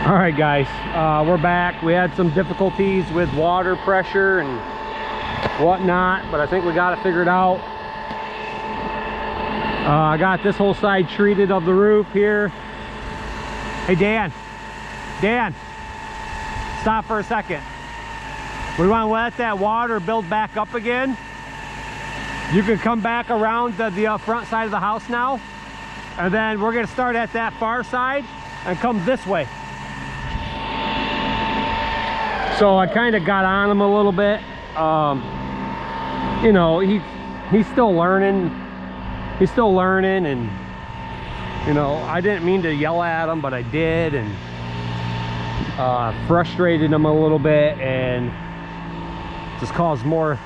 All right, guys, we're back. We had some difficulties with water pressure and whatnot, but I think we got it figured out. I got this whole side treated of the roof here. Hey, Dan, stop for a second. We want to let that water build back up again. You can come back around the front side of the house now, and then we're going to start at that far side and come this way. So I kind of got on him a little bit. You know, he's still learning. He's still learning, and you know, I didn't mean to yell at him, but I did, and frustrated him a little bit, and just caused more.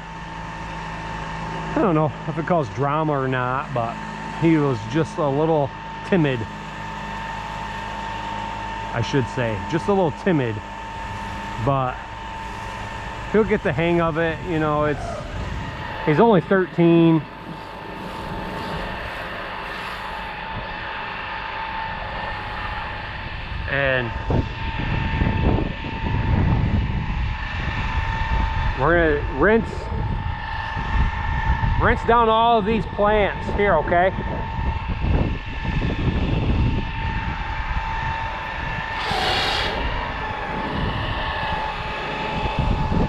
I don't know if it caused drama or not, but he was just a little timid. I should say, just a little timid, but he'll get the hang of it. You know, he's only 13. And we're gonna rinse down all of these plants here, okay?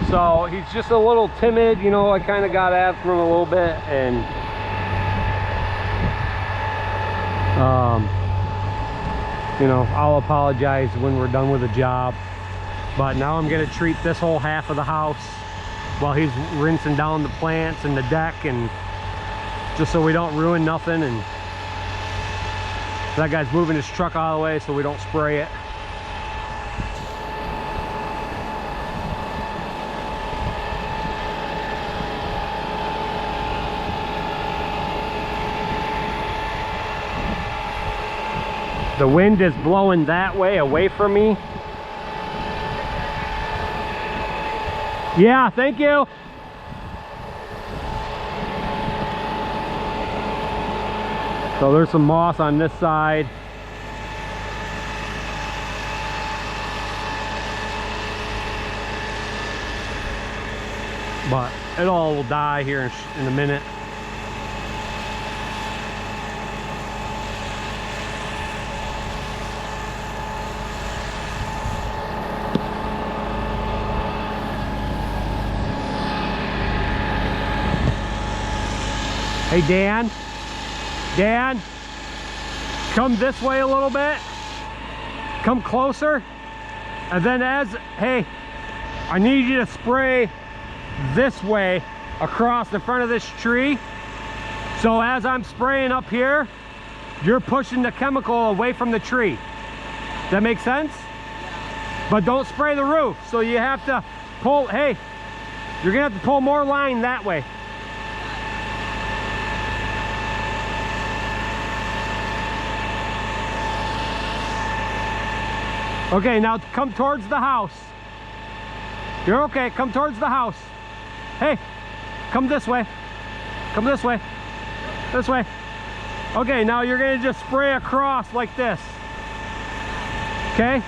So he's just a little timid, you know. I kind of got after him a little bit, and you know, I'll apologize when we're done with the job. But now I'm gonna treat this whole half of the house while he's rinsing down the plants and the deck, and just so we don't ruin nothing. And that guy's moving his truck out of the way so we don't spray it. The wind is blowing that way, away from me. Yeah, thank you. So there's some moss on this side. But it all will die here in a minute. Hey, Dan, come this way a little bit. Come closer. And then hey, I need you to spray this way across the front of this tree. So as I'm spraying up here, you're pushing the chemical away from the tree. That makes sense? But don't spray the roof. So you have to pull, hey, you're gonna have to pull more line that way. Okay, now come towards the house. You're okay, come towards the house. Hey, come this way. Come this way. This way. Okay, now you're gonna just spray across like this. Okay?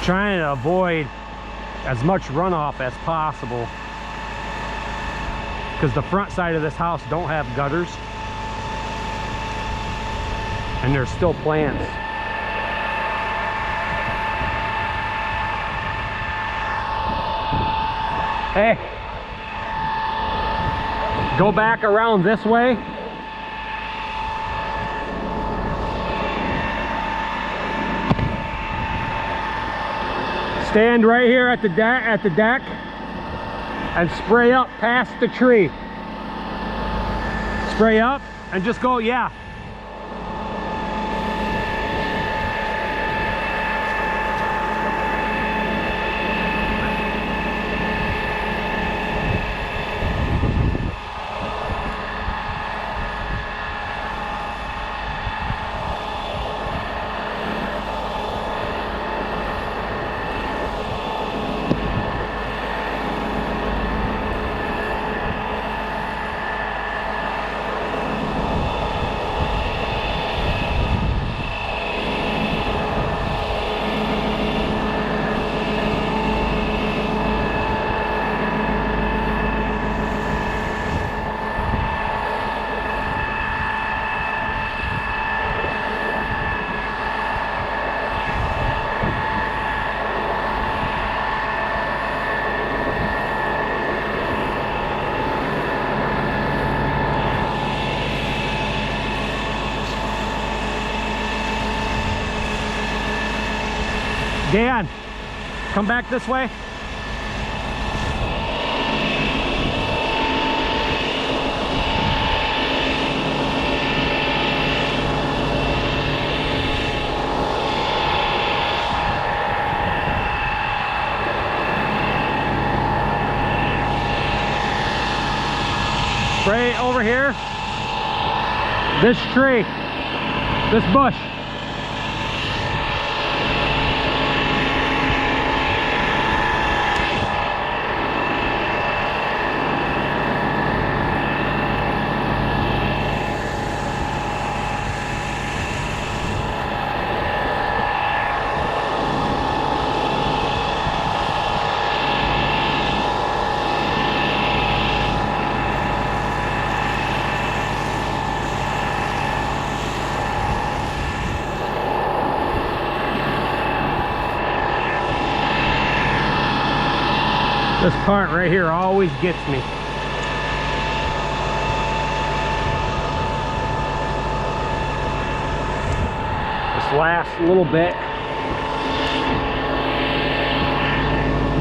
Trying to avoid as much runoff as possible, because the front side of this house don't have gutters, and there's still plants. Hey, go back around this way. Stand right here at the deck and spray up past the tree. Spray up and just go, yeah. Dan, come back this way. Spray over here. This tree, this bush. This part right here always gets me. This last little bit,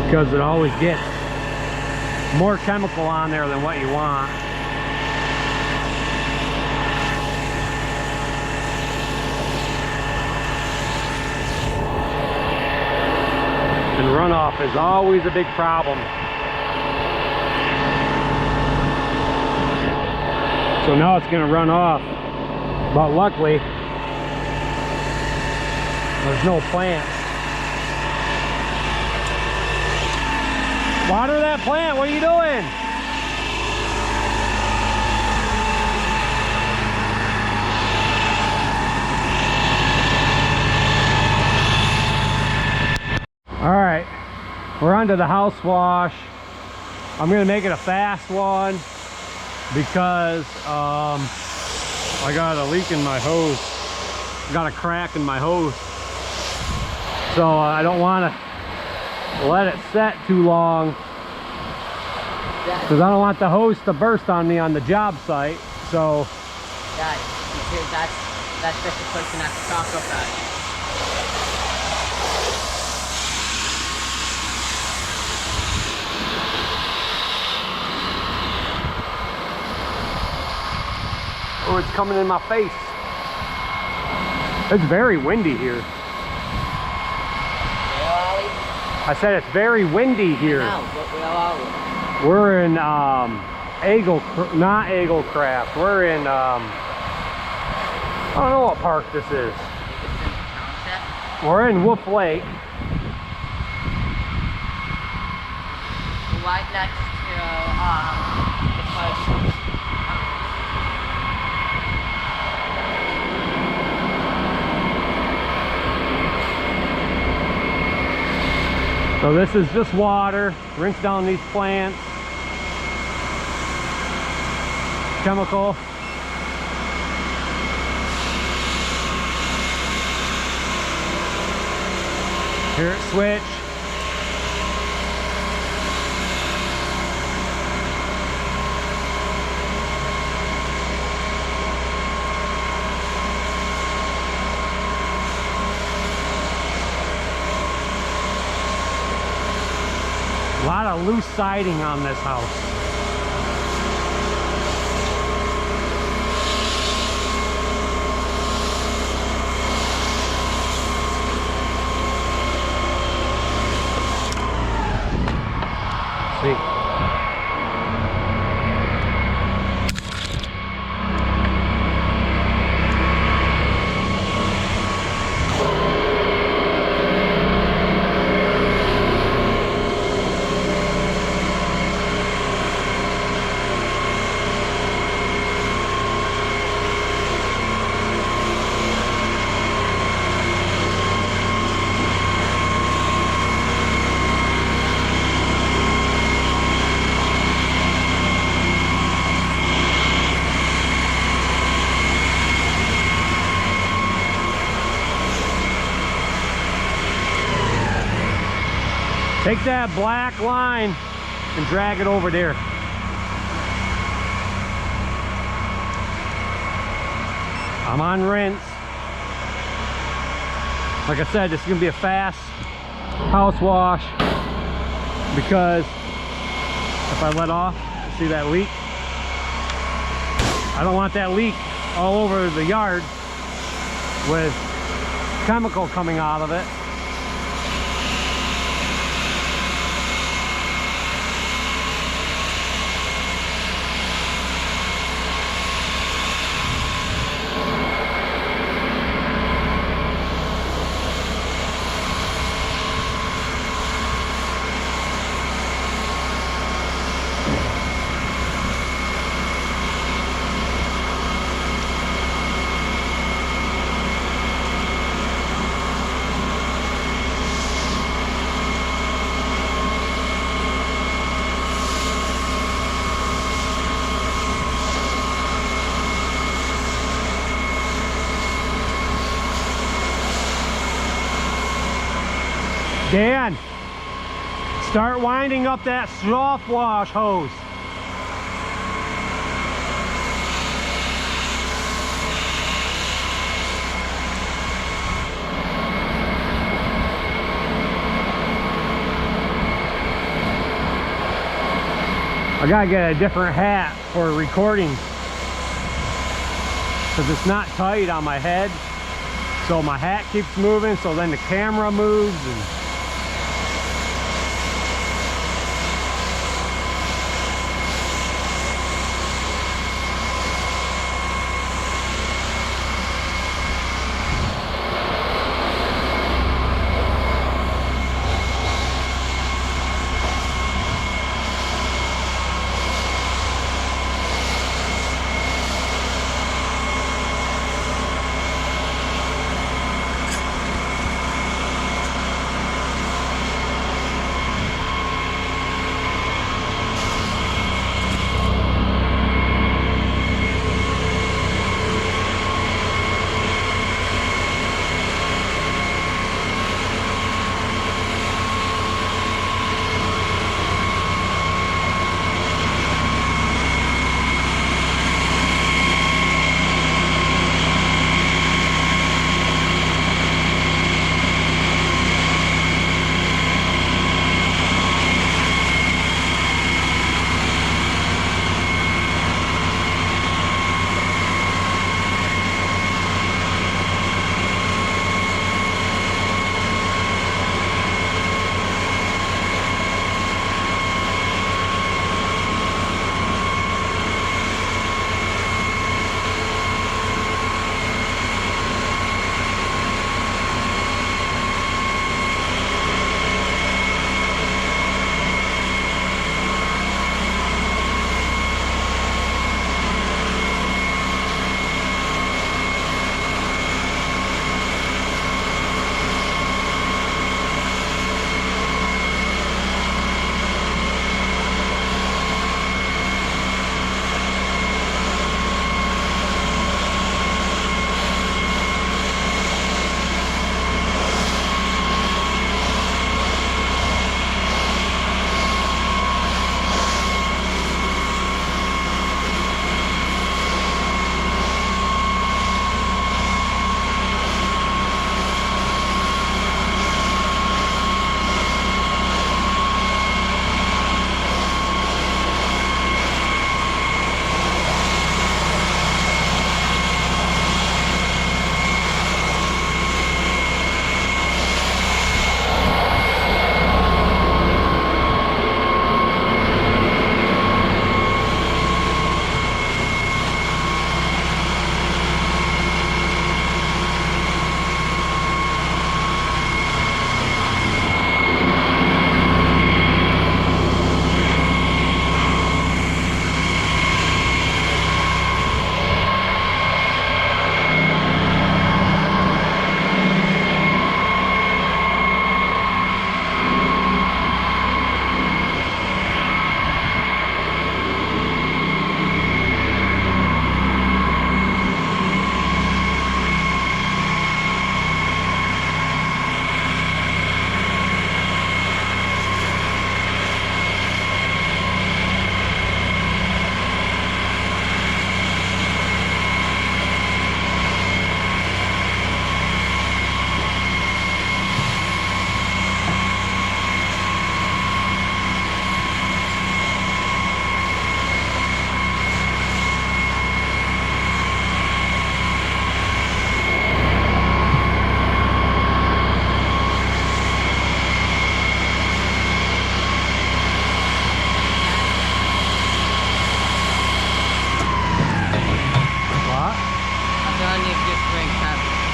because it always gets more chemical on there than what you want. And runoff is always a big problem. So now it's going to run off, but luckily there's no plants. Water that plant, what are you doing? All right, we're on to the house wash. I'm gonna make it a fast one because I got a leak in my hose. I got a crack in my hose. So I don't wanna let it set too long because I don't want the hose to burst on me on the job site. So yeah, that's just a person has to talk about. Oh, it's coming in my face. It's very windy here. I said it's very windy here. We're in not Eaglecraft. We're in I don't know what park this is. We're in Wolf Lake. Right next to the place. So this is just water, rinse down these plants, chemical. Here it switch. A lot of loose siding on this house. See. Take that black line and drag it over there. I'm on rinse. Like I said, this is gonna be a fast house wash, because if I let off, see that leak? I don't want that leak all over the yard with chemical coming out of it. Dan, start winding up that soft wash hose. I gotta get a different hat for recording because it's not tight on my head. So my hat keeps moving, so then the camera moves.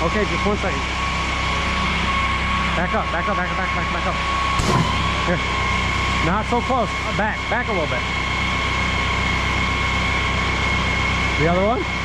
Okay, just 1 second. Back up, back up, back up, back up. Here. Not so close. Back a little bit. The other one.